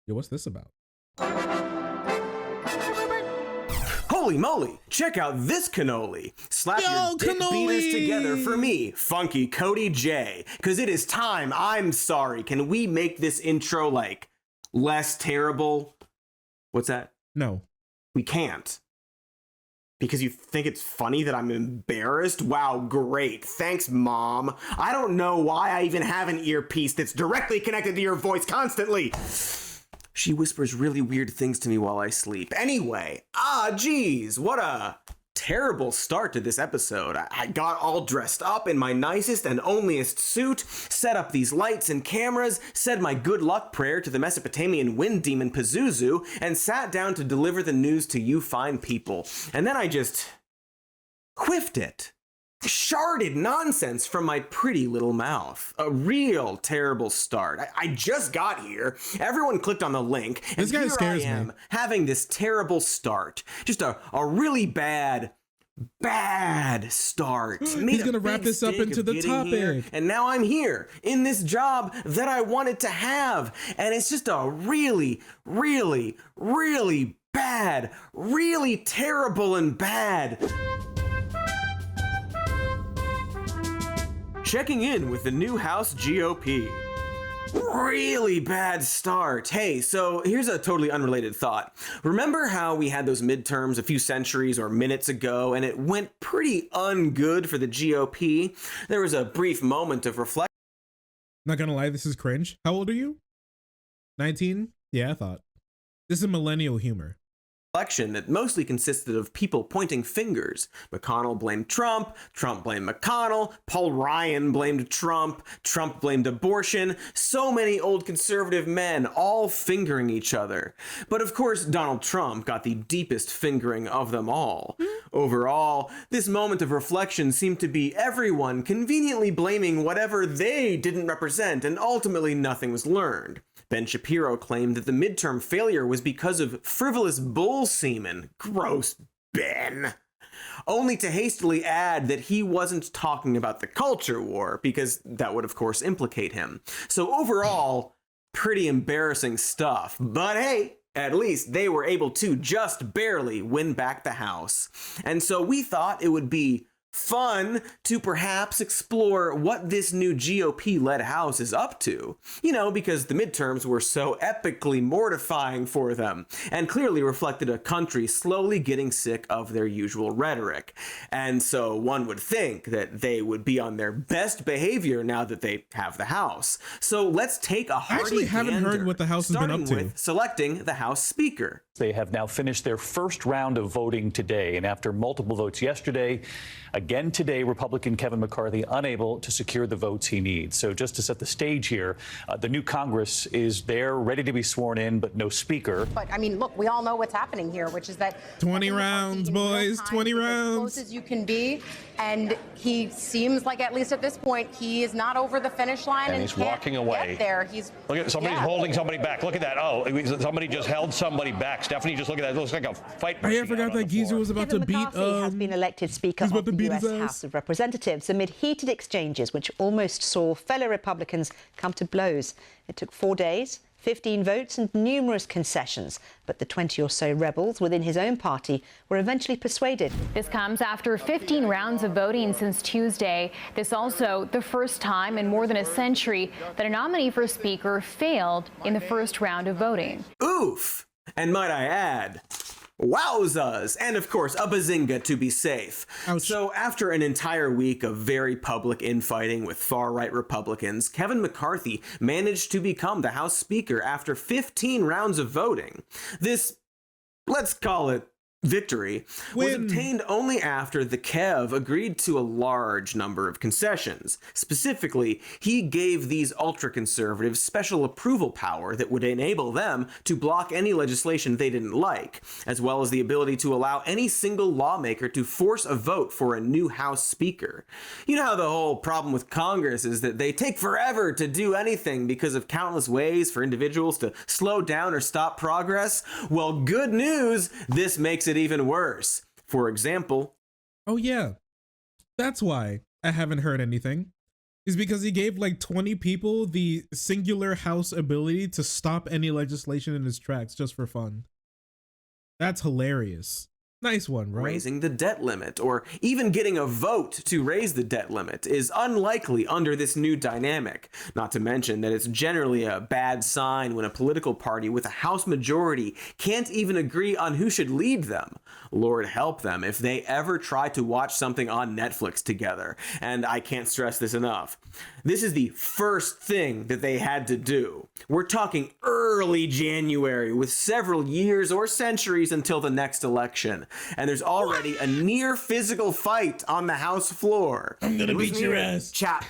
Yo, what's this about? Holy moly, check out this cannoli. Slap your dick beaters together for me, Funky Cody J. Cause it is time, I'm sorry. Can we make this intro, like, less terrible? What's that? No. We can't. Because you think it's funny that I'm embarrassed? Wow, great. Thanks, Mom. I don't know why I even have an earpiece that's directly connected to your voice constantly. She whispers really weird things to me while I sleep. Anyway, geez, what a terrible start to this episode. I got all dressed up in my nicest and onlyest suit, set up these lights and cameras, said my good luck prayer to the Mesopotamian wind demon Pazuzu, and sat down to deliver the news to you fine people. And then I just whiffed it. Sharded nonsense from my pretty little mouth. A real terrible start. I just got here. Everyone clicked on the link. And this guy scares me. Having this terrible start. Just a really bad start. He's gonna wrap this up into the topic. Here, and now I'm here in this job that I wanted to have. And it's just a really bad, really terrible and bad. Checking in with the new House GOP. Really bad start. Hey, so here's a totally unrelated thought. Remember how we had those midterms a few centuries or minutes ago and it went pretty ungood for the GOP? There was a brief moment of reflection. Not gonna lie, this is cringe. How old are you? 19? Yeah, I thought. This is millennial humor. That mostly consisted of people pointing fingers. McConnell blamed Trump, Trump blamed McConnell, Paul Ryan blamed Trump, Trump blamed abortion. So many old conservative men all fingering each other. But of course, Donald Trump got the deepest fingering of them all. Overall, this moment of reflection seemed to be everyone conveniently blaming whatever they didn't represent, and ultimately nothing was learned. Ben Shapiro claimed that the midterm failure was because of frivolous bull semen. Gross, Ben. Only to hastily add that he wasn't talking about the culture war, because that would of course implicate him. So overall, pretty embarrassing stuff. But hey, at least they were able to just barely win back the House. And so we thought it would be fun to perhaps explore what this new GOP-led House is up to. You know, because the midterms were so epically mortifying for them, and clearly reflected a country slowly getting sick of their usual rhetoric. And so one would think that they would be on their best behavior now that they have the House. So let's take a hearty I actually haven't heard what the House has been up to. Starting with selecting the House Speaker. They have now finished their first round of voting today, and after multiple votes yesterday, again today, Republican Kevin McCarthy unable to secure the votes he needs. So just to set the stage here, the new Congress is there, ready to be sworn in, but no speaker. But I mean, look, we all know what's happening here, which is that 20 rounds, boys, 20 rounds. As close as you can be, and he seems like, at least at this point, he is not over the finish line and he's walking away. Get there. He's look at somebody's holding somebody back. Look at that. Oh, somebody just held somebody back. Stephanie, just look at that. It looks like a fight. I forgot that geezer was about to beat. McCarthy has been elected Speaker of the U.S. House of Representatives amid heated exchanges which almost saw fellow Republicans come to blows. It took 4 days, 15 votes and numerous concessions, but the 20 or so rebels within his own party were eventually persuaded. This comes after 15 rounds of voting since Tuesday. This also the first time in more than a century that a nominee for Speaker failed in the first round of voting. Oof! And might I add, wowzas! And of course, a bazinga to be safe. Ouch. So after an entire week of very public infighting with far-right Republicans, Kevin McCarthy managed to become the House Speaker after 15 rounds of voting. This, let's call it, victory was obtained only after the Kev agreed to a large number of concessions. Specifically, he gave these ultra-conservatives special approval power that would enable them to block any legislation they didn't like, as well as the ability to allow any single lawmaker to force a vote for a new House Speaker. You know how the whole problem with Congress is that they take forever to do anything because of countless ways for individuals to slow down or stop progress? Well, good news, this makes it even worse. For example, oh yeah, that's why I haven't heard anything. is because he gave like 20 people the singular House ability to stop any legislation in his tracks just for fun. That's hilarious. Nice one, bro. Raising the debt limit, or even getting a vote to raise the debt limit, is unlikely under this new dynamic. Not to mention that it's generally a bad sign when a political party with a House majority can't even agree on who should lead them. Lord help them if they ever try to watch something on Netflix together, and I can't stress this enough. This is the first thing that they had to do. We're talking early January, with several years or centuries until the next election. And there's already a near physical fight on the House floor. I'm gonna beat your ass. Chap.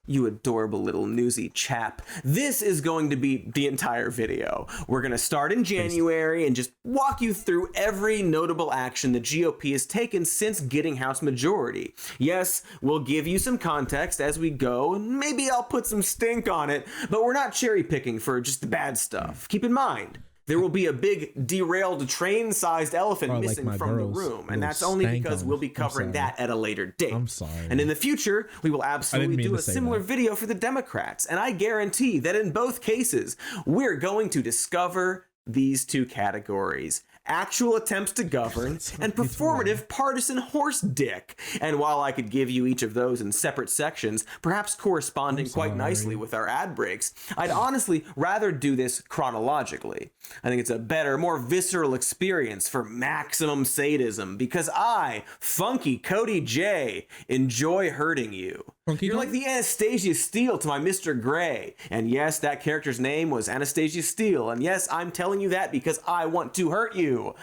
You adorable little newsy chap. This is going to be the entire video. We're going to start in January and just walk you through every notable action the GOP has taken since getting House majority. Yes, we'll give you some context as we go, and maybe I'll put some stink on it, but we're not cherry picking for just the bad stuff. Keep in mind, there will be a big derailed train-sized elephant missing from the room, and that's only because we'll be covering that at a later date. I'm sorry. And in the future, we will absolutely do a similar video for the Democrats, and I guarantee that in both cases, we're going to discover these two categories: actual attempts to govern and performative partisan horse dick. And while I could give you each of those in separate sections, perhaps corresponding quite nicely with our ad breaks, I'd honestly rather do this chronologically. I think it's a better, more visceral experience for maximum sadism, because I, Funky Cody J, enjoy hurting you. You're like the Anastasia Steele to my Mr. Gray. And yes, that character's name was Anastasia Steele. And yes, I'm telling you that because I want to hurt you.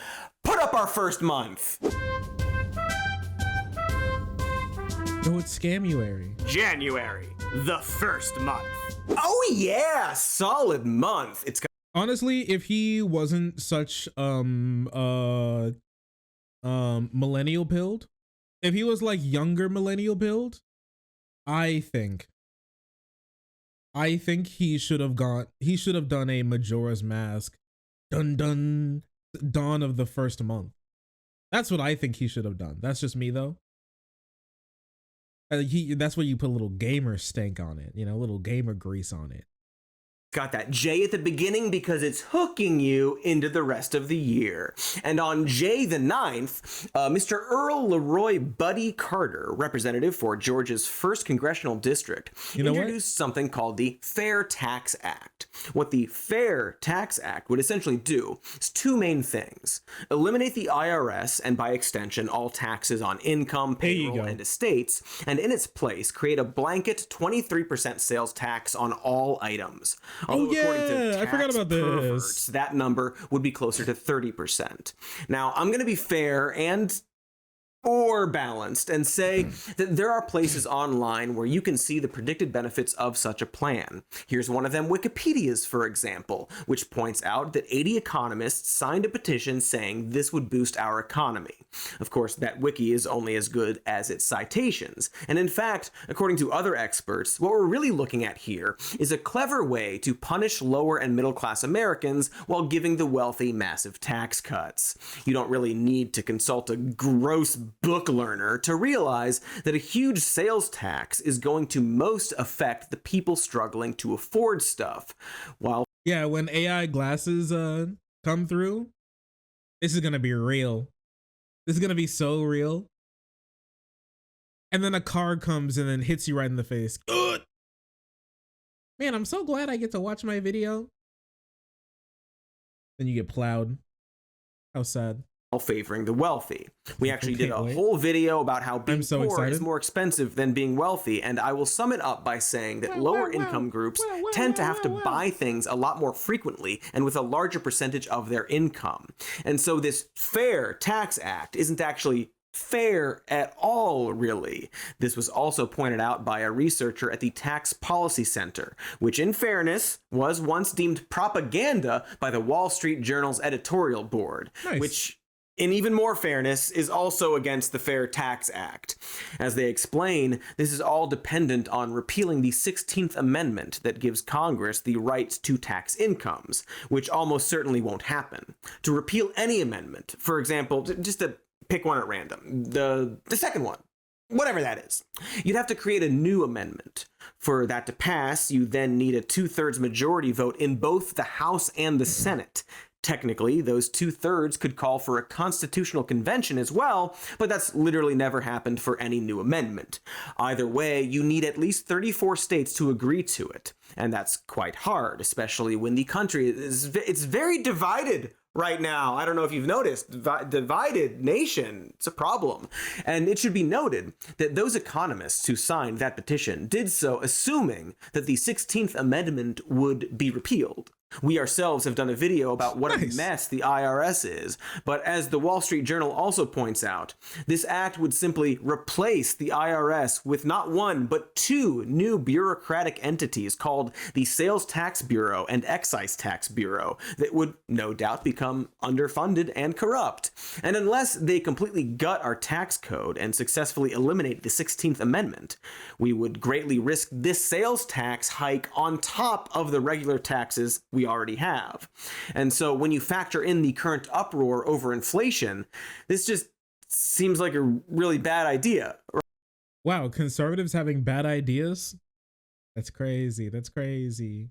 Put up our first month. Oh, it's Scamuary. January, the first month. Oh yeah, solid month. It's honestly, if he wasn't such millennial build, if he was like younger millennial build, I think he should have done a Majora's Mask dawn of the first month. That's what I think he should have done. That's just me though. That's where you put a little gamer stank on it, you know, a little gamer grease on it. Got that J at the beginning because it's hooking you into the rest of the year. And on J the 9th, Mr. Earl Leroy Buddy Carter, representative for Georgia's 1st Congressional District, introduced something called the Fair Tax Act. What the Fair Tax Act would essentially do is two main things: eliminate the IRS and by extension all taxes on income, payroll, and estates, and in its place create a blanket 23% sales tax on all items. Although according to tax I forgot about perverts, that number would be closer to 30%. Now, I'm going to be fair and or balanced and say that there are places online where you can see the predicted benefits of such a plan. Here's one of them, Wikipedia's, for example, which points out that 80 economists signed a petition saying this would boost our economy. Of course, that wiki is only as good as its citations. And in fact, according to other experts, what we're really looking at here is a clever way to punish lower and middle class Americans while giving the wealthy massive tax cuts. You don't really need to consult a gross book learner to realize that a huge sales tax is going to most affect the people struggling to afford stuff. While when AI glasses come through, this is gonna be real. This is gonna be so real. And then a car comes and then hits you right in the face. Ugh! Man, I'm so glad I get to watch my video. Then you get plowed. How sad. Favoring the wealthy. We actually did a whole video about how being poor is more expensive than being wealthy, and I will sum it up by saying that lower income groups tend to have to buy things a lot more frequently and with a larger percentage of their income. And so this Fair Tax Act isn't actually fair at all, really. This was also pointed out by a researcher at the Tax Policy Center, which in fairness was once deemed propaganda by the Wall Street Journal's editorial board, which in even more fairness, is also against the Fair Tax Act. As they explain, this is all dependent on repealing the 16th Amendment that gives Congress the right to tax incomes, which almost certainly won't happen. To repeal any amendment, for example, just to pick one at random, the second one, whatever that is. You'd have to create a new amendment. For that to pass, you then need a 2/3 majority vote in both the House and the Senate. Technically, those 2/3 could call for a constitutional convention as well, but that's literally never happened for any new amendment. Either way, you need at least 34 states to agree to it, and that's quite hard, especially when the country it's very divided right now. I don't know if you've noticed, divided nation, it's a problem. And it should be noted that those economists who signed that petition did so assuming that the 16th Amendment would be repealed. We ourselves have done a video about what a mess the IRS is, but as the Wall Street Journal also points out, this act would simply replace the IRS with not one, but two new bureaucratic entities called the Sales Tax Bureau and Excise Tax Bureau that would no doubt become underfunded and corrupt. And unless they completely gut our tax code and successfully eliminate the 16th Amendment, we would greatly risk this sales tax hike on top of the regular taxes we already have. And so when you factor in the current uproar over inflation, this just seems like a really bad idea. Wow, conservatives having bad ideas? That's crazy. That's crazy.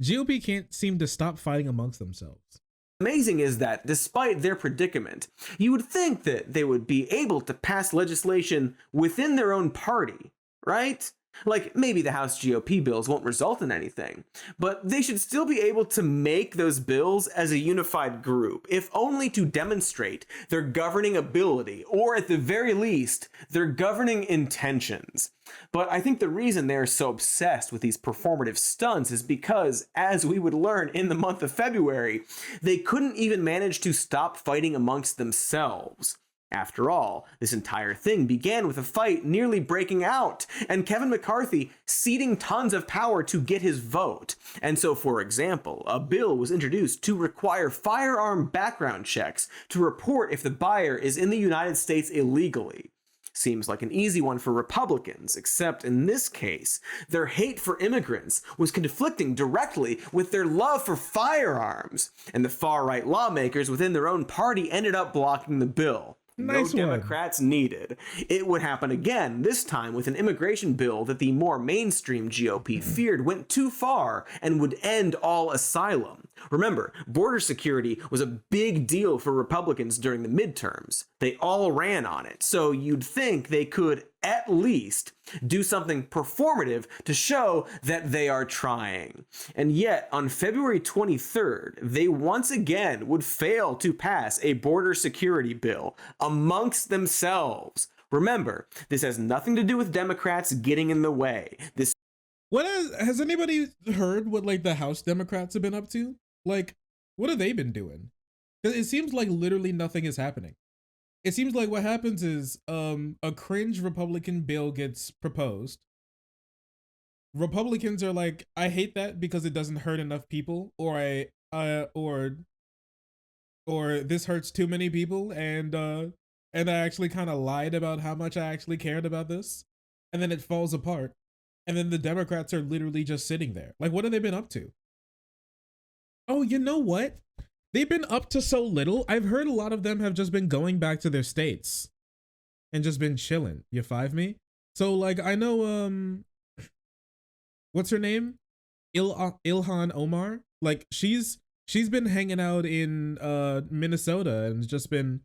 GOP can't seem to stop fighting amongst themselves. Amazing is that despite their predicament, you would think that they would be able to pass legislation within their own party, right? Like, maybe the House GOP bills won't result in anything, but they should still be able to make those bills as a unified group, if only to demonstrate their governing ability, or at the very least, their governing intentions. But I think the reason they're so obsessed with these performative stunts is because, as we would learn in the month of February, they couldn't even manage to stop fighting amongst themselves. After all, this entire thing began with a fight nearly breaking out, and Kevin McCarthy ceding tons of power to get his vote. And so, for example, a bill was introduced to require firearm background checks to report if the buyer is in the United States illegally. Seems like an easy one for Republicans, except in this case, their hate for immigrants was conflicting directly with their love for firearms, and the far-right lawmakers within their own party ended up blocking the bill. Nice No one. Democrats needed. It would happen again, this time with an immigration bill that the more mainstream GOP feared went too far and would end all asylum. Remember, border security was a big deal for Republicans during the midterms. They all ran on it, so you'd think they could at least do something performative to show that they are trying. And yet, on February 23rd, they once again would fail to pass a border security bill amongst themselves. Remember, this has nothing to do with Democrats getting in the way. Has anybody heard what like the House Democrats have been up to? Like, what have they been doing? 'Cause it seems like literally nothing is happening. It seems like what happens is a cringe Republican bill gets proposed. Republicans are like, I hate that because it doesn't hurt enough people, or or this hurts too many people, and I actually kind of lied about how much I actually cared about this, and then it falls apart, and then the Democrats are literally just sitting there. Like, what have they been up to? Oh, you know what? They've been up to so little. I've heard a lot of them have just been going back to their states and just been chilling. You five me? So like, I know, what's her name? Ilhan Omar. Like she's been hanging out in Minnesota and just been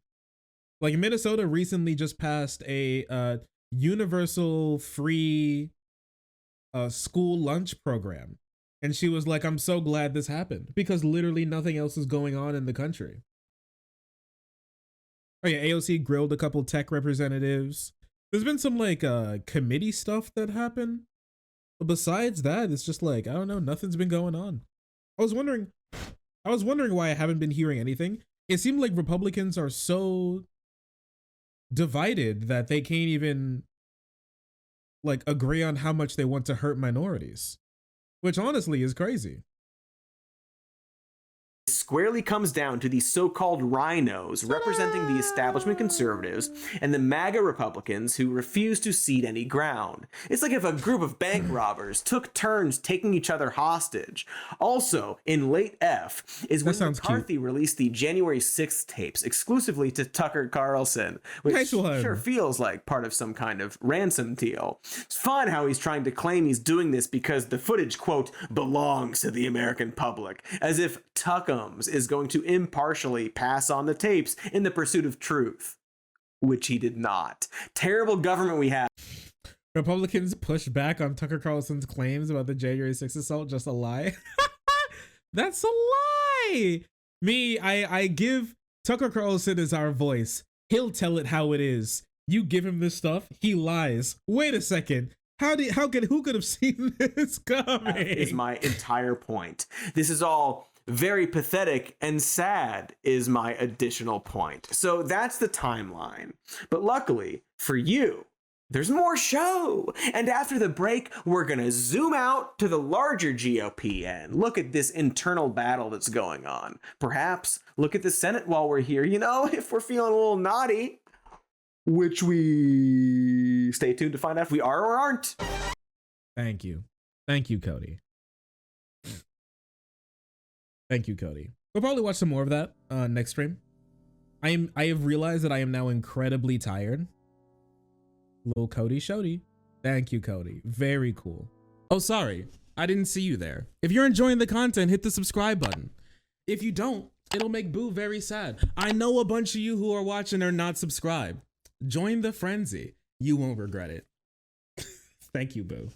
like, Minnesota recently just passed a universal free school lunch program. And she was like, I'm so glad this happened because literally nothing else is going on in the country. Oh yeah, AOC grilled a couple tech representatives. There's been some like committee stuff that happened. But besides that, it's just like, I don't know, nothing's been going on. I was wondering why I haven't been hearing anything. It seemed like Republicans are so divided that they can't even like agree on how much they want to hurt minorities. Which honestly is crazy. squarely comes down to the so-called rhinos representing the establishment conservatives and the MAGA Republicans who refuse to cede any ground. It's like if a group of bank robbers took turns taking each other hostage. Also, in late F is when McCarthy released the January 6th tapes exclusively to Tucker Carlson, which sure feels like part of some kind of ransom deal. It's fun how he's trying to claim he's doing this because the footage, quote, belongs to the American public, as if Tuckums is going to impartially pass on the tapes in the pursuit of truth, which he did not. Terrible government we have. Republicans push back on Tucker Carlson's claims about the January 6th assault. Just a lie. That's a lie. I give Tucker Carlson as our voice. He'll tell it how it is. You give him this stuff, he lies. Wait a second. Who could have seen this coming? That is my entire point. This is all very pathetic and sad is my additional point. So that's the timeline. But luckily for you, there's more show. And after the break, we're going to zoom out to the larger GOP and look at this internal battle that's going on. Perhaps look at the Senate while we're here, you know, if we're feeling a little naughty. Which we stay tuned to find out if we are or aren't. Thank you, Cody. Thank you, Cody. We'll probably watch some more of that next stream. I have realized that I am now incredibly tired. Little Cody Shody. Thank you, Cody. Very cool. Oh, sorry, I didn't see you there. If you're enjoying the content, hit the subscribe button. If you don't, it'll make Boo very sad. I know a bunch of you who are watching are not subscribed. Join the frenzy. You won't regret it. Thank you, Boo.